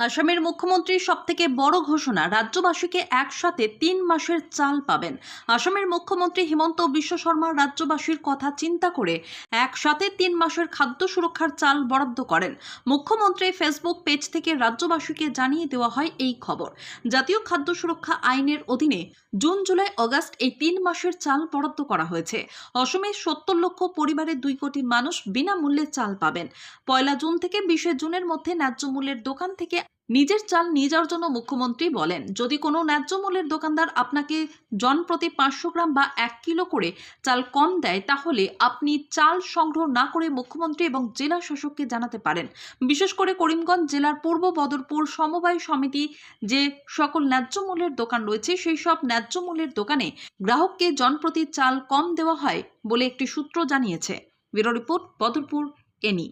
আসামের মুখ্যমন্ত্রীর সবথেকে বড় ঘোষণা, রাজ্যবাসীকে একসাথে ৩ মাসের চাল পাবেন। আসামের মুখ্যমন্ত্রী হিমন্ত বিশ্ব শর্মা রাজ্যবাসীর কথা চিন্তা করে একসাথে ৩ মাসের খাদ্য সুরক্ষার চাল বরাদ্দ করেন। মুখ্যমন্ত্রীর ফেসবুক পেজ থেকে রাজ্যবাসীকে জানিয়ে দেওয়া হয় এই খবর। জাতীয় খাদ্য সুরক্ষা আইনের অধীনে জুন, জুলাই, আগস্ট এই ৩ মাসের চাল বরাদ্দ করা হয়েছে। অসমের ৭০ লক্ষ পরিবারের ২ কোটি মানুষ বিনামূল্যে চাল পাবেন। ১ জুন থেকে ২০ জুনের মধ্যে ন্যায্য মূল্যের দোকান থেকে নিজের চাল নিয়ে যাওয়ার জন্য মুখ্যমন্ত্রী বলেন, যদি কোনো ন্যায্য মূল্যের দোকানদার আপনাকে জনপ্রতি ৫০০ গ্রাম বা ১ কিলো করে চাল কম দেয়, তাহলে আপনি চাল সংগ্রহ না করে মুখ্যমন্ত্রী এবং জেলা শাসককে জানাতে পারেন। বিশেষ করে করিমগঞ্জ জেলার পূর্ব বদরপুর সমবায় সমিতি যে সকল ন্যায্য মূল্যের দোকান রয়েছে, সেই সব ন্যায্য মূল্যের দোকানে গ্রাহককে জনপ্রতি চাল কম দেওয়া হয় বলে একটি সূত্র জানিয়েছে। Bureau report, Badarpur, any.